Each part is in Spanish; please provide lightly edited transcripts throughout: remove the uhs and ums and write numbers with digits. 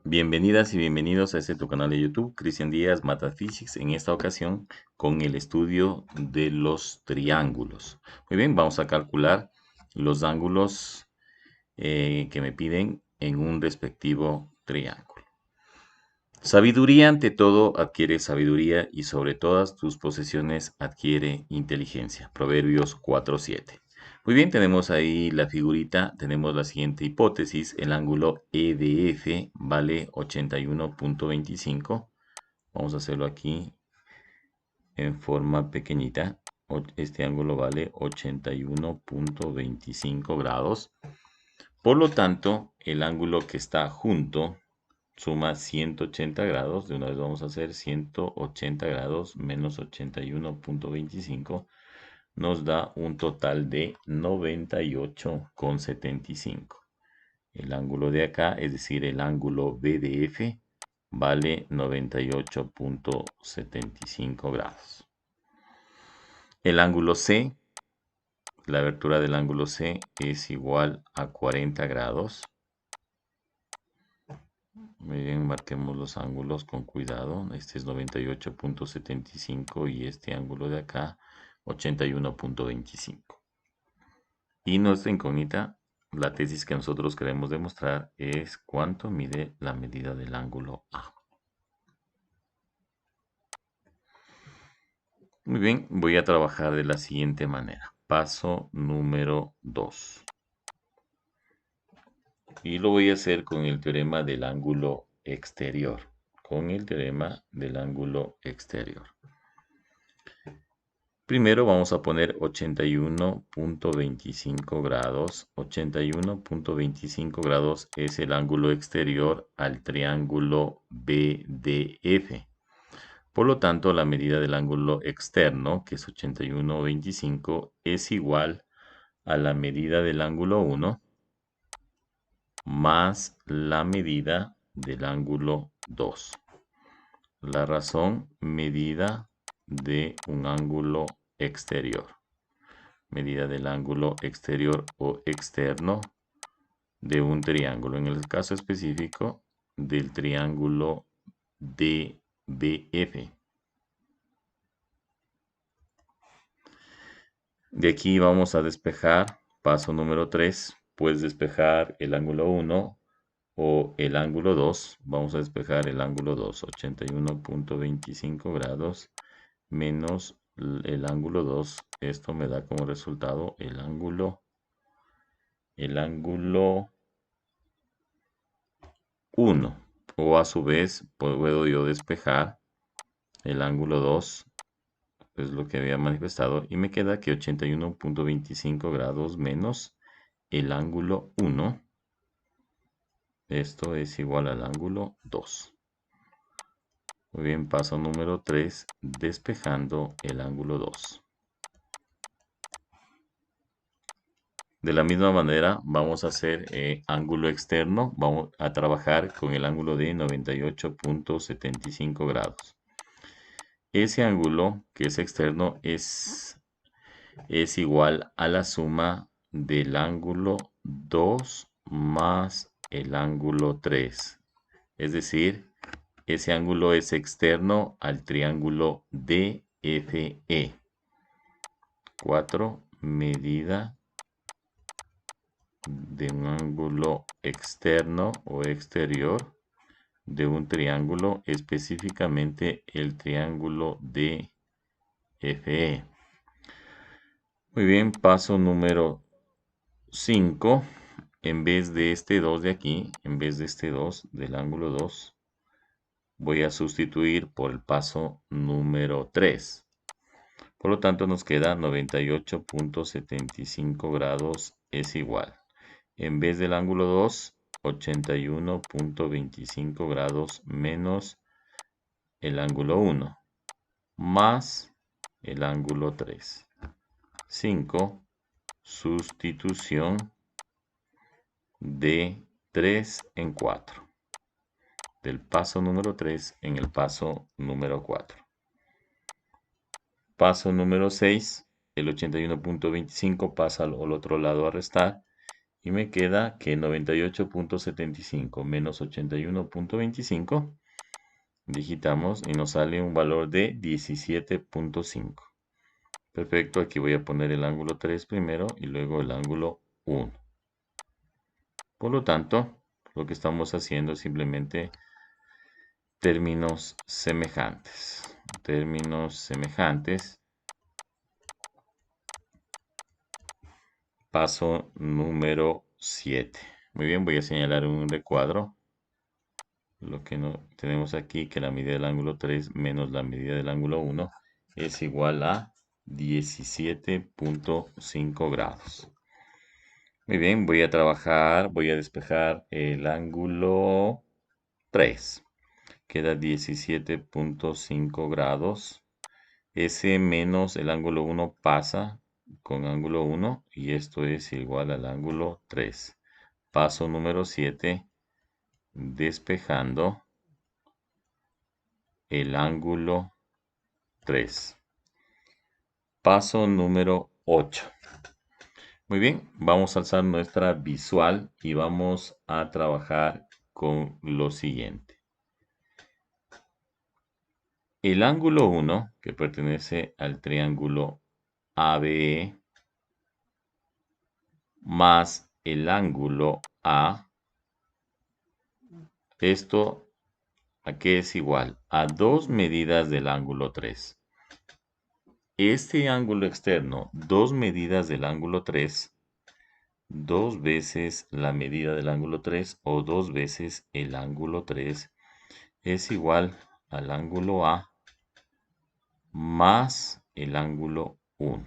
Bienvenidas y bienvenidos a este tu canal de YouTube, Cristian Díaz Mataphysics, en esta ocasión con el estudio de los triángulos. Muy bien, vamos a calcular los ángulos que me piden en un respectivo triángulo. Sabiduría ante todo adquiere sabiduría y sobre todas tus posesiones adquiere inteligencia. Proverbios 4:7. Muy bien, tenemos ahí la figurita, tenemos la siguiente hipótesis, el ángulo EDF vale 81.25. Vamos a hacerlo aquí en forma pequeñita. Este ángulo vale 81.25 grados. Por lo tanto, el ángulo que está junto suma 180 grados. De una vez vamos a hacer 180 grados menos 81.25. Nos da un total de 98,75. El ángulo de acá, es decir, el ángulo BDF, vale 98.75 grados. El ángulo C, la abertura del ángulo C es igual a 40 grados. Muy bien, marquemos los ángulos con cuidado. Este es 98.75 y este ángulo de acá 81.25. Y nuestra incógnita, la tesis que nosotros queremos demostrar es cuánto mide la medida del ángulo A. Muy bien, voy a trabajar de la siguiente manera. Paso número 2. Y lo voy a hacer con el teorema del ángulo exterior. Con el teorema del ángulo exterior. Primero vamos a poner 81.25 grados. 81.25 grados es el ángulo exterior al triángulo BDF. Por lo tanto, la medida del ángulo externo, que es 81.25, es igual a la medida del ángulo 1 más la medida del ángulo 2. La razón, medida de un ángulo exterior. Medida del ángulo exterior o externo de un triángulo. En el caso específico del triángulo DBF. De aquí vamos a despejar. Paso número 3. Puedes despejar el ángulo 1 o el ángulo 2. Vamos a despejar el ángulo 2. 81.25 grados menos el ángulo 2. Esto me da como resultado el ángulo 1. O a su vez puedo yo despejar el ángulo 2. Es lo que había manifestado. Y me queda que 81.25 grados menos el ángulo 1. Esto es igual al ángulo 2. Muy bien, paso número 3, despejando el ángulo 2. De la misma manera, vamos a hacer ángulo externo. Vamos a trabajar con el ángulo de 98.75 grados. Ese ángulo que es externo es igual a la suma del ángulo 2 más el ángulo 3. Es decir, ese ángulo es externo al triángulo DFE. 4. Medida de un ángulo externo o exterior de un triángulo, específicamente el triángulo DFE. Muy bien, paso número 5. En vez de este 2 de aquí, en vez de este 2 del ángulo 2, voy a sustituir por el paso número 3. Por lo tanto, nos queda 98.75 grados es igual. En vez del ángulo 2, 81.25 grados menos el ángulo 1, más el ángulo 3. 5. Sustitución de 3 en 4. Del paso número 3 en el paso número 4. Paso número 6. El 81.25 pasa al otro lado a restar. Y me queda que 98.75 menos 81.25. Digitamos y nos sale un valor de 17.5. Perfecto, aquí voy a poner el ángulo 3 primero y luego el ángulo 1. Por lo tanto, lo que estamos haciendo es simplemente términos semejantes. Términos semejantes. Paso número 7. Muy bien, voy a señalar un recuadro. Lo que no, tenemos aquí que la medida del ángulo 3 menos la medida del ángulo 1 es igual a 17.5 grados. Muy bien, voy a despejar el ángulo 3. Queda 17.5 grados. Ese menos el ángulo 1 pasa con ángulo 1 y esto es igual al ángulo 3. Paso número 7, despejando el ángulo 3. Paso número 8. Muy bien, vamos a alzar nuestra visual y vamos a trabajar con lo siguiente. El ángulo 1, que pertenece al triángulo ABE, más el ángulo A, esto ¿a qué es igual? A 2 medidas del ángulo 3. Este ángulo externo, 2 medidas del ángulo 3, 2 veces la medida del ángulo 3 o 2 veces el ángulo 3 es igual al ángulo A más el ángulo 1.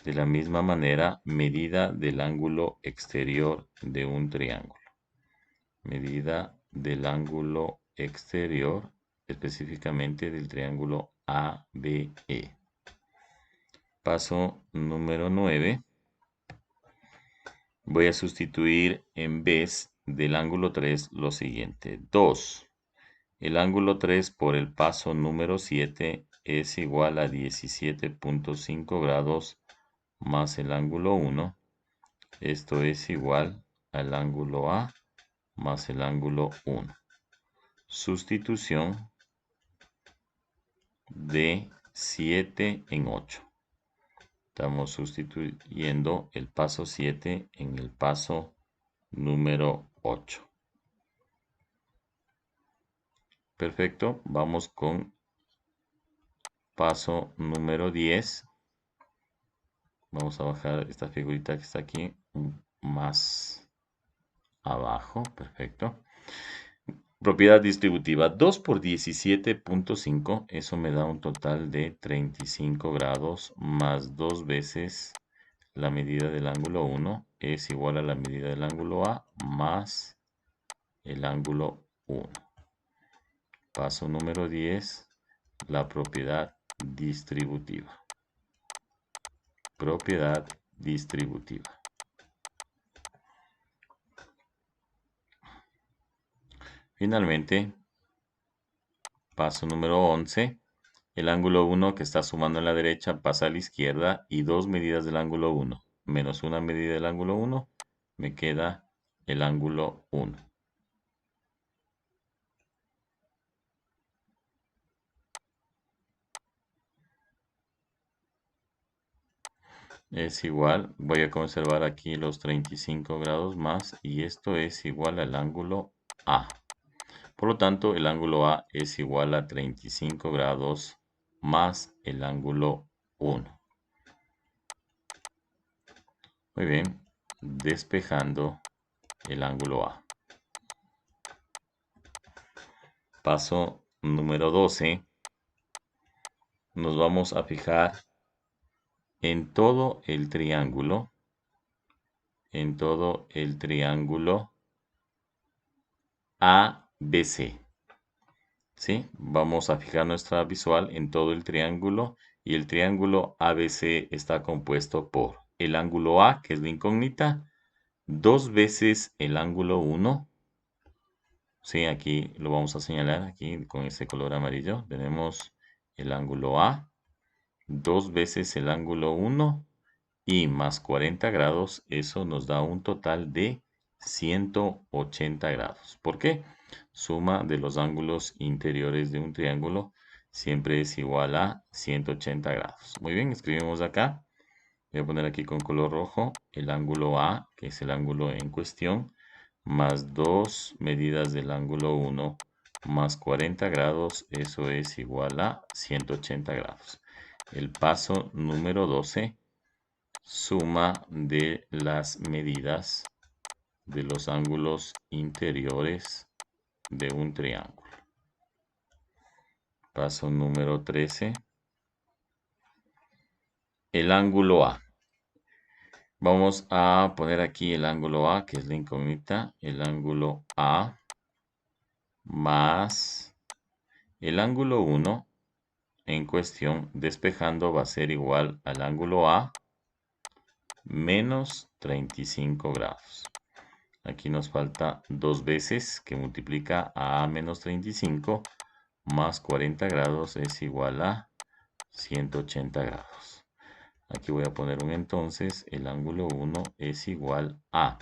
De la misma manera, medida del ángulo exterior de un triángulo. Medida del ángulo exterior, específicamente del triángulo ABE. Paso número 9. Voy a sustituir en vez del ángulo 3 lo siguiente. 2. El ángulo 3 por el paso número 7 es igual a 17.5 grados más el ángulo 1. Esto es igual al ángulo A más el ángulo 1. Sustitución de 7 en 8. Estamos sustituyendo el paso 7 en el paso número 8. Perfecto, vamos con paso número 10. Vamos a bajar esta figurita que está aquí más abajo. Perfecto. Propiedad distributiva. 2 por 17.5. Eso me da un total de 35 grados más 2 veces la medida del ángulo 1 es igual a la medida del ángulo A más el ángulo 1. Paso número 10. La propiedad distributiva. Propiedad distributiva. Finalmente, paso número 11. El ángulo 1 que está sumando en la derecha pasa a la izquierda y 2 medidas del ángulo 1 menos una medida del ángulo 1 me queda el ángulo 1. Es igual, voy a conservar aquí los 35 grados más y esto es igual al ángulo A. Por lo tanto, el ángulo A es igual a 35 grados más el ángulo 1. Muy bien, despejando el ángulo A. Paso número 12. Nos vamos a fijar en todo el triángulo. ABC. ¿Sí? Vamos a fijar nuestra visual en todo el triángulo y el triángulo ABC está compuesto por el ángulo A, que es la incógnita, 2 veces el ángulo 1. Sí, aquí lo vamos a señalar aquí con ese color amarillo. Tenemos el ángulo A, 2 veces el ángulo 1 y más 40 grados, eso nos da un total de 180 grados. ¿Por qué? Suma de los ángulos interiores de un triángulo siempre es igual a 180 grados. Muy bien, escribimos acá. Voy a poner aquí con color rojo el ángulo A, que es el ángulo en cuestión, más 2 medidas del ángulo 1, más 40 grados, eso es igual a 180 grados. El paso número 12, suma de las medidas de los ángulos interiores de un triángulo. Paso número 13, el ángulo A. Vamos a poner aquí el ángulo A, que es la incógnita, el ángulo A más el ángulo 1 en cuestión, despejando, va a ser igual al ángulo A menos 35 grados. Aquí nos falta 2 veces, que multiplica a menos 35 más 40 grados es igual a 180 grados. Aquí voy a poner un entonces, el ángulo 1 es igual a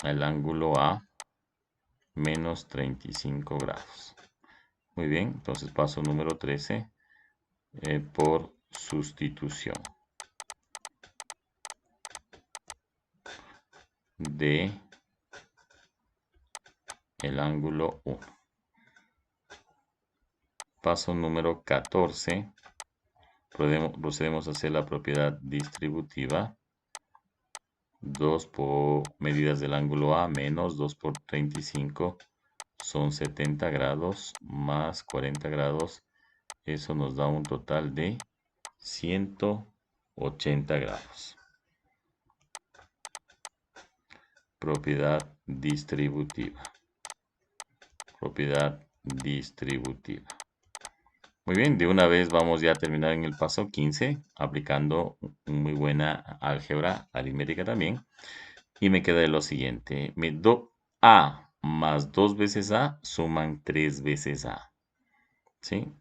al ángulo A menos 35 grados. Muy bien, entonces paso número 13 por sustitución de el ángulo 1. Paso número 14, procedemos a hacer la propiedad distributiva. 2 por medidas del ángulo A menos 2 por 35 son 70 grados más 40 grados. Eso nos da un total de 180 grados. Propiedad distributiva. Propiedad distributiva. Muy bien, de una vez vamos ya a terminar en el paso 15, aplicando muy buena álgebra aritmética también. Y me queda lo siguiente, A más 2 veces A suman 3 veces A. ¿Sí?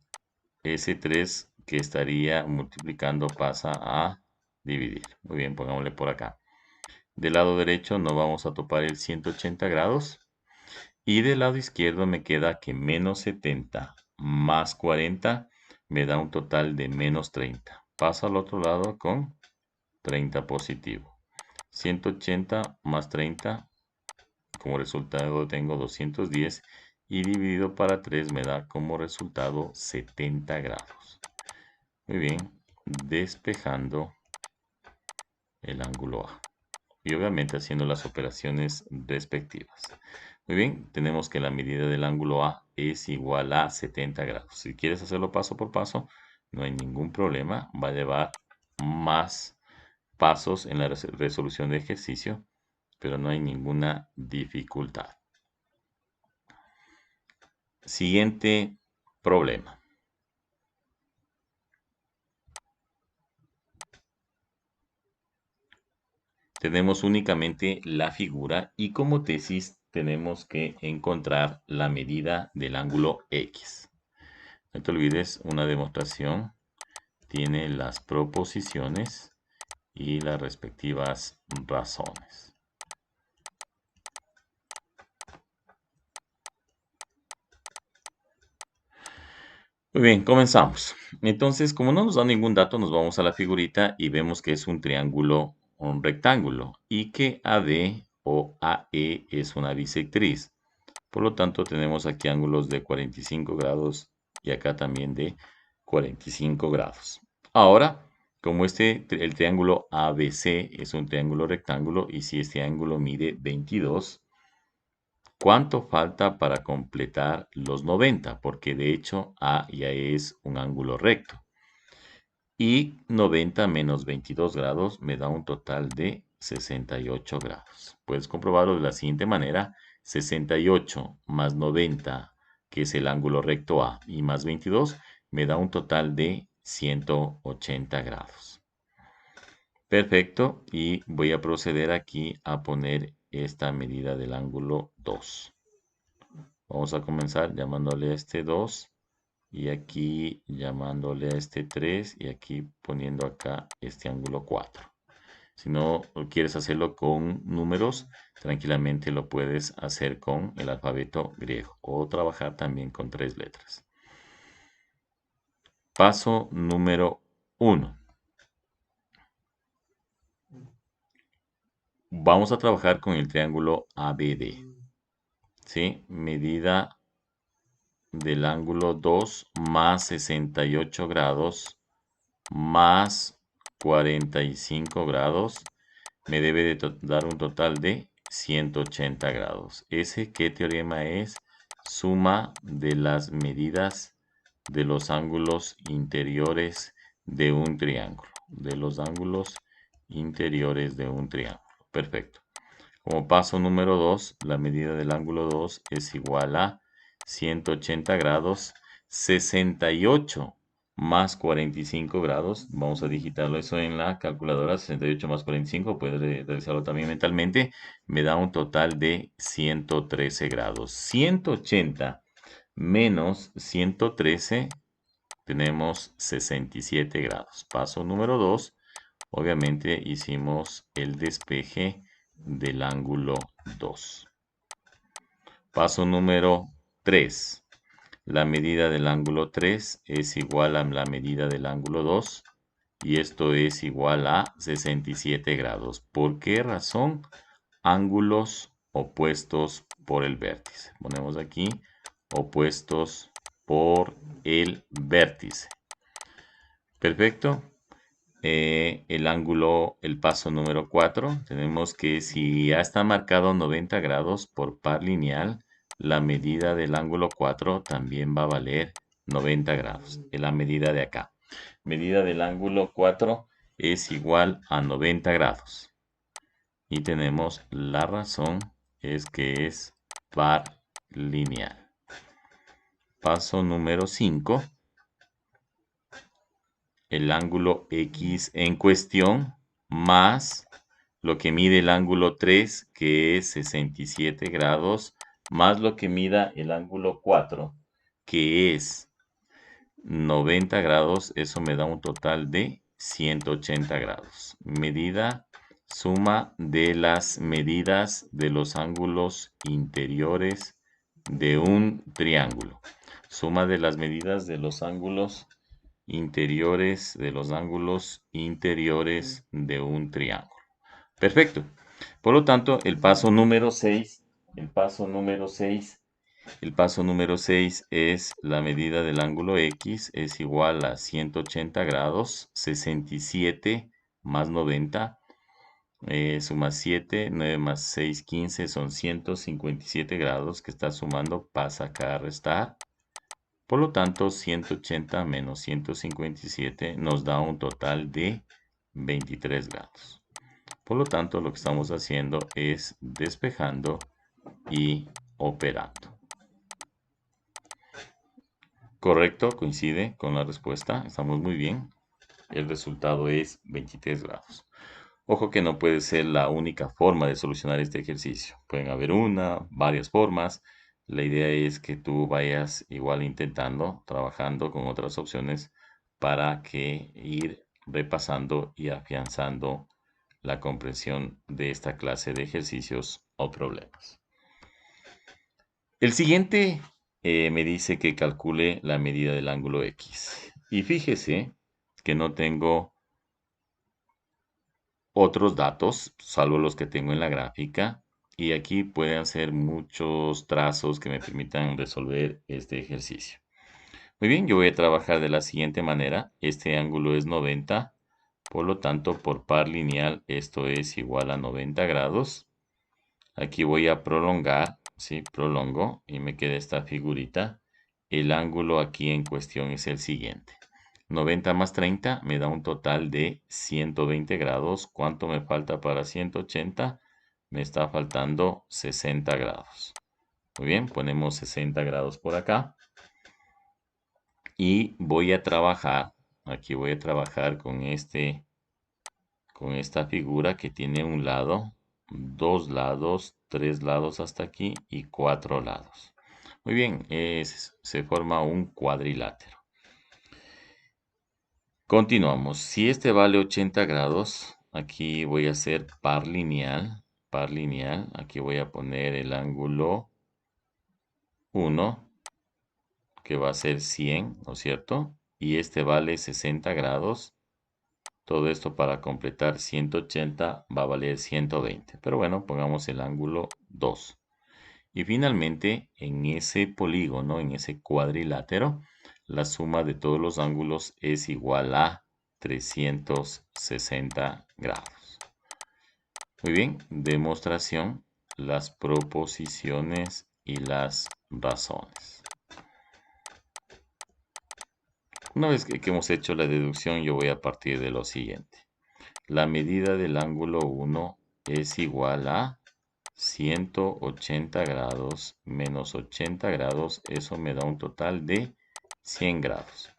Ese 3 que estaría multiplicando pasa a dividir. Muy bien, pongámosle por acá. Del lado derecho no vamos a topar el 180 grados. Y del lado izquierdo me queda que menos 70 más 40 me da un total de menos 30. Paso al otro lado con 30 positivo. 180 más 30, como resultado tengo 210 y dividido para 3 me da como resultado 70 grados. Muy bien, despejando el ángulo A. Y obviamente haciendo las operaciones respectivas. Muy bien, tenemos que la medida del ángulo A es igual a 70 grados. Si quieres hacerlo paso por paso, no hay ningún problema. Va a llevar más pasos en la resolución de ejercicio, pero no hay ninguna dificultad. Siguiente problema. Tenemos únicamente la figura y como tesis tenemos que encontrar la medida del ángulo X. No te olvides, una demostración tiene las proposiciones y las respectivas razones. Muy bien, comenzamos. Entonces, como no nos da ningún dato, nos vamos a la figurita y vemos que es un triángulo o un rectángulo y que AD o AE es una bisectriz. Por lo tanto, tenemos aquí ángulos de 45 grados y acá también de 45 grados. Ahora, como el triángulo ABC es un triángulo rectángulo y si este ángulo mide 22, ¿cuánto falta para completar los 90? Porque de hecho A ya es un ángulo recto. Y 90 menos 22 grados me da un total de 68 grados. Puedes comprobarlo de la siguiente manera. 68 más 90, que es el ángulo recto A, y más 22, me da un total de 180 grados. Perfecto, y voy a proceder aquí a poner esta medida del ángulo 2. Vamos a comenzar llamándole a este 2 y aquí llamándole a este 3 y aquí poniendo acá este ángulo 4. Si no quieres hacerlo con números, tranquilamente lo puedes hacer con el alfabeto griego o trabajar también con 3 letras. Paso número 1. Vamos a trabajar con el triángulo ABD. ¿Sí? Medida del ángulo 2 más 68 grados más 45 grados me debe de dar un total de 180 grados. ¿Ese qué teorema es? Suma de las medidas de los ángulos interiores de un triángulo. De los ángulos interiores de un triángulo. Perfecto. Como paso número 2, la medida del ángulo 2 es igual a 180 grados, 68 más 45 grados. Vamos a digitarlo eso en la calculadora. 68 más 45, puedes realizarlo también mentalmente. Me da un total de 113 grados. 180 menos 113, tenemos 67 grados. Paso número 2. Obviamente hicimos el despeje del ángulo 2. Paso número 3. La medida del ángulo 3 es igual a la medida del ángulo 2 y esto es igual a 67 grados. ¿Por qué razón? Ángulos opuestos por el vértice. Ponemos aquí opuestos por el vértice. Perfecto. El paso número 4, tenemos que si ya está marcado 90 grados por par lineal, la medida del ángulo 4 también va a valer 90 grados. Es la medida de acá. Medida del ángulo 4 es igual a 90 grados. Y tenemos la razón, es que es par lineal. Paso número 5. El ángulo X en cuestión más lo que mide el ángulo 3, que es 67 grados, más lo que mida el ángulo 4, que es 90 grados. Eso me da un total de 180 grados. Medida, suma de las medidas de los ángulos interiores de un triángulo. Suma de las medidas de los ángulos interiores de un triángulo. Perfecto. Por lo tanto, el paso número 6 es la medida del ángulo X es igual a 180 grados, 67 más 90, suma 7, 9 más 6, 15, son 157 grados que está sumando, pasa acá a restar. Por lo tanto, 180 menos 157 nos da un total de 23 grados. Por lo tanto, lo que estamos haciendo es despejando y operando. Correcto, coincide con la respuesta. Estamos muy bien. El resultado es 23 grados. Ojo que no puede ser la única forma de solucionar este ejercicio. Pueden haber varias formas. La idea es que tú vayas igual intentando, trabajando con otras opciones para que ir repasando y afianzando la comprensión de esta clase de ejercicios o problemas. El siguiente me dice que calcule la medida del ángulo X. Y fíjese que no tengo otros datos, salvo los que tengo en la gráfica. Y aquí pueden ser muchos trazos que me permitan resolver este ejercicio. Muy bien, yo voy a trabajar de la siguiente manera. Este ángulo es 90, por lo tanto, por par lineal, esto es igual a 90 grados. Aquí voy a prolongar, ¿sí? Prolongo y me queda esta figurita. El ángulo aquí en cuestión es el siguiente. 90 más 30 me da un total de 120 grados. ¿Cuánto me falta para 180? Me está faltando 60 grados. Muy bien, ponemos 60 grados por acá. Y voy a trabajar, aquí voy a trabajar con esta figura que tiene un lado, dos lados, tres lados hasta aquí y cuatro lados. Muy bien, se forma un cuadrilátero. Continuamos. Si este vale 80 grados, aquí voy a hacer par lineal. Par lineal. Aquí voy a poner el ángulo 1, que va a ser 100, ¿no es cierto? Y este vale 60 grados. Todo esto para completar 180 va a valer 120. Pero bueno, pongamos el ángulo 2. Y finalmente, en ese polígono, en ese cuadrilátero, la suma de todos los ángulos es igual a 360 grados. Muy bien, demostración, las proposiciones y las razones. Una vez que hemos hecho la deducción, yo voy a partir de lo siguiente. La medida del ángulo 1 es igual a 180 grados menos 80 grados, eso me da un total de 100 grados.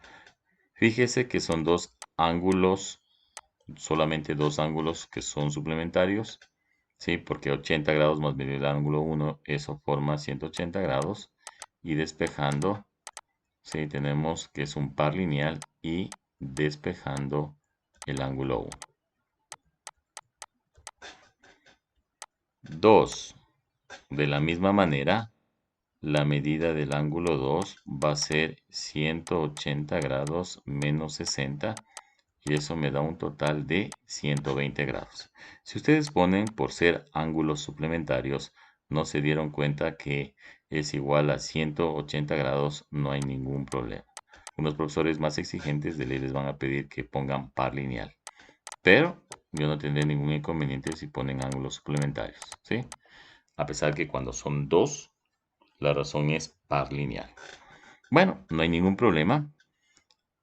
Fíjese que son dos ángulos, solamente dos ángulos que son suplementarios, ¿sí? Porque 80 grados más medio el ángulo 1, eso forma 180 grados. Y despejando, ¿sí? Tenemos que es un par lineal y despejando el ángulo 1. 2. De la misma manera, la medida del ángulo 2 va a ser 180 grados menos 60 y eso me da un total de 120 grados. Si ustedes ponen por ser ángulos suplementarios, no se dieron cuenta que es igual a 180 grados, no hay ningún problema. Unos profesores más exigentes de ley les van a pedir que pongan par lineal, pero yo no tendré ningún inconveniente si ponen ángulos suplementarios, ¿sí? A pesar que cuando son dos, la razón es par lineal. Bueno, no hay ningún problema.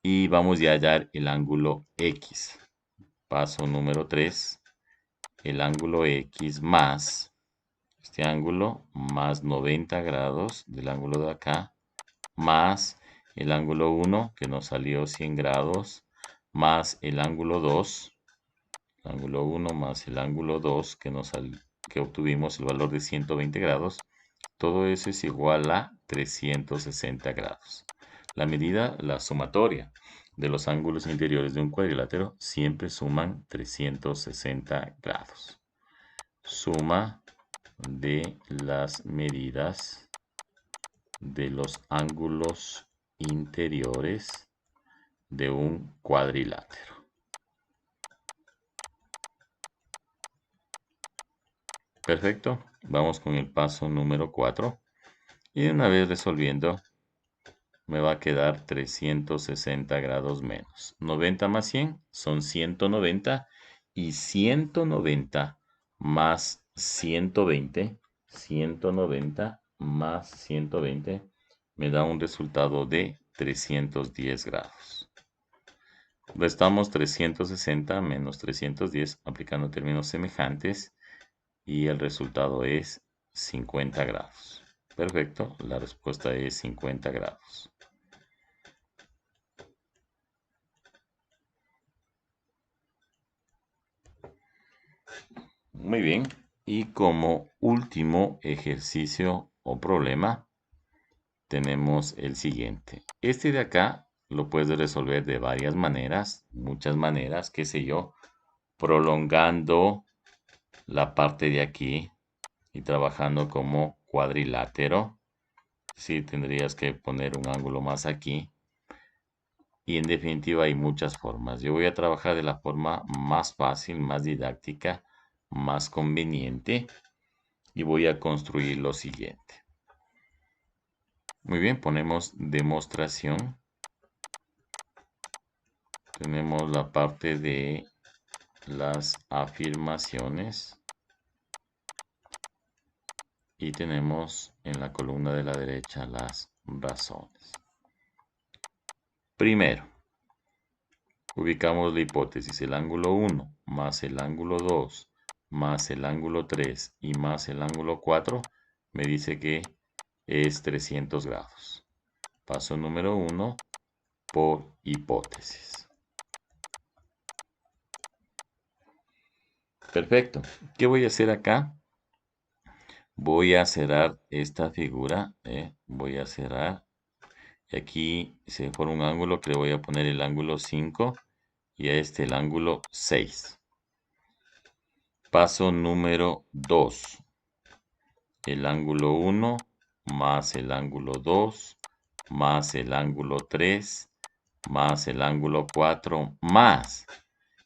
Y vamos ya a hallar el ángulo X. Paso número 3. El ángulo X más este ángulo más 90 grados del ángulo de acá más el ángulo 1 que nos salió 100 grados más el ángulo 2. El ángulo 1 más el ángulo 2 que obtuvimos el valor de 120 grados. Todo eso es igual a 360 grados. La medida, la sumatoria de los ángulos interiores de un cuadrilátero siempre suman 360 grados. Suma de las medidas de los ángulos interiores de un cuadrilátero. Perfecto. Vamos con el paso número 4. Y una vez resolviendo, me va a quedar 360 grados menos. 90 más 100 son 190 y 190 más 120, 190 más 120 me da un resultado de 310 grados. Restamos 360 menos 310 aplicando términos semejantes y el resultado es 50 grados. Perfecto, la respuesta es 50 grados. Muy bien, y como último ejercicio o problema, tenemos el siguiente. Este de acá lo puedes resolver de varias maneras, muchas maneras, qué sé yo, prolongando la parte de aquí y trabajando como cuadrilátero. Sí, tendrías que poner un ángulo más aquí. Y en definitiva hay muchas formas. Yo voy a trabajar de la forma más fácil, más didáctica, más conveniente. Y voy a construir lo siguiente. Muy bien, ponemos demostración. Tenemos la parte de las afirmaciones. Y tenemos en la columna de la derecha las razones. Primero, ubicamos la hipótesis. El ángulo 1 más el ángulo 2 más el ángulo 3 y más el ángulo 4 me dice que es 300 grados. Paso número 1 por hipótesis. Perfecto. ¿Qué voy a hacer acá? Voy a cerrar esta figura. Voy a cerrar. Y aquí se forma un ángulo que le voy a poner el ángulo 5 y a este el ángulo 6. Paso número 2. El ángulo 1 más el ángulo 2 más el ángulo 3 más el ángulo 4 más.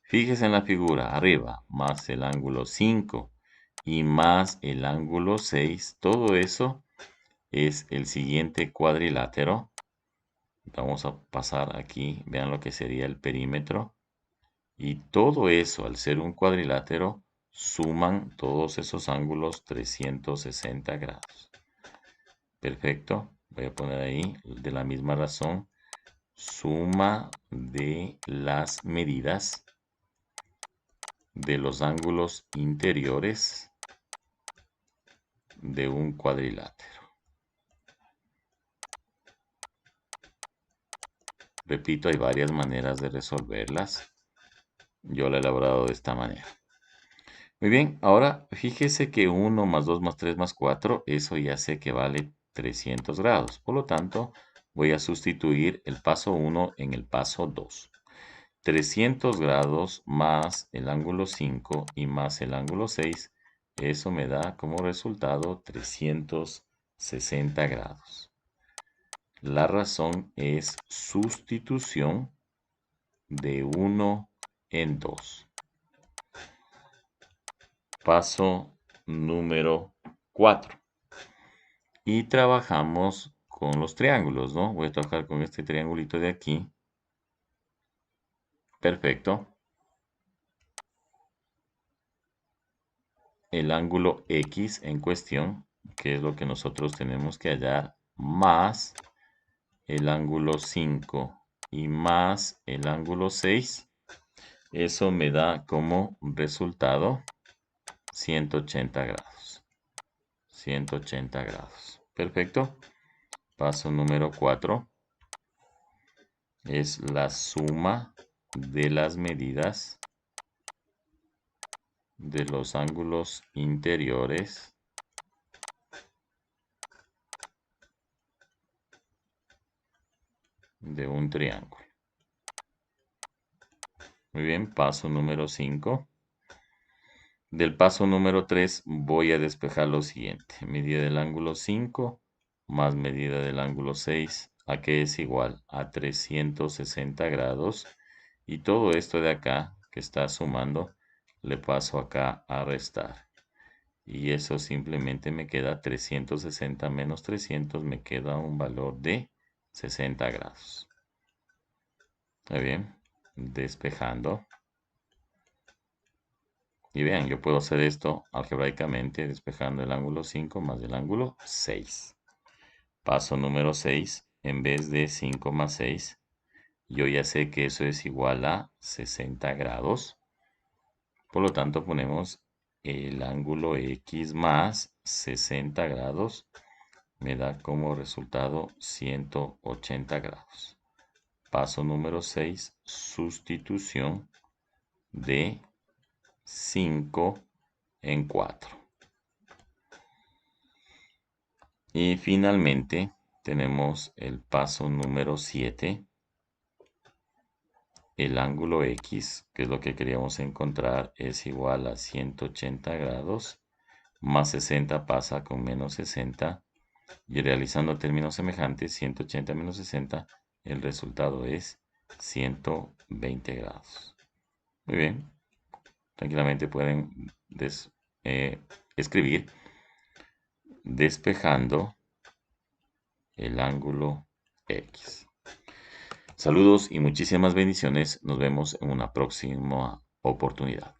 Fíjese en la figura arriba, más el ángulo 5 y más el ángulo 6. Todo eso es el siguiente cuadrilátero. Vamos a pasar aquí, vean lo que sería el perímetro. Y todo eso, al ser un cuadrilátero, suman todos esos ángulos 360 grados. Perfecto. Voy a poner ahí, de la misma razón, suma de las medidas de los ángulos interiores de un cuadrilátero. Repito, hay varias maneras de resolverlas. Yo lo he elaborado de esta manera. Muy bien, ahora fíjese que 1 más 2 más 3 más 4, eso ya sé que vale 300 grados. Por lo tanto, voy a sustituir el paso 1 en el paso 2. 300 grados más el ángulo 5 y más el ángulo 6, eso me da como resultado 360 grados. La razón es sustitución de 1 en 2. Paso número 4. Y trabajamos con los triángulos, ¿no? Voy a trabajar con este triangulito de aquí. Perfecto. El ángulo X en cuestión, que es lo que nosotros tenemos que hallar, más el ángulo 5 y más el ángulo 6. Eso me da como resultado 180 grados. 180 grados. Perfecto. Paso número 4 es la suma de las medidas de los ángulos interiores de un triángulo. Muy bien, paso número 5. Del paso número 3 voy a despejar lo siguiente. Medida del ángulo 5 más medida del ángulo 6, a que es igual a 360 grados. Y todo esto de acá que está sumando, le paso acá a restar. Y eso simplemente me queda 360 menos 300, me queda un valor de 60 grados. Muy bien, despejando. Y vean, yo puedo hacer esto algebraicamente despejando el ángulo 5 más el ángulo 6. Paso número 6, en vez de 5 más 6, yo ya sé que eso es igual a 60 grados. Por lo tanto, ponemos el ángulo X más 60 grados. Me da como resultado 180 grados. Paso número 6, sustitución de 5 en 4. Y finalmente tenemos el paso número 7. El ángulo X, que es lo que queríamos encontrar, es igual a 180 grados. Más 60 pasa con menos 60. Y realizando términos semejantes, 180 menos 60, el resultado es 120 grados. Muy bien. Tranquilamente pueden escribir despejando el ángulo X. Saludos y muchísimas bendiciones. Nos vemos en una próxima oportunidad.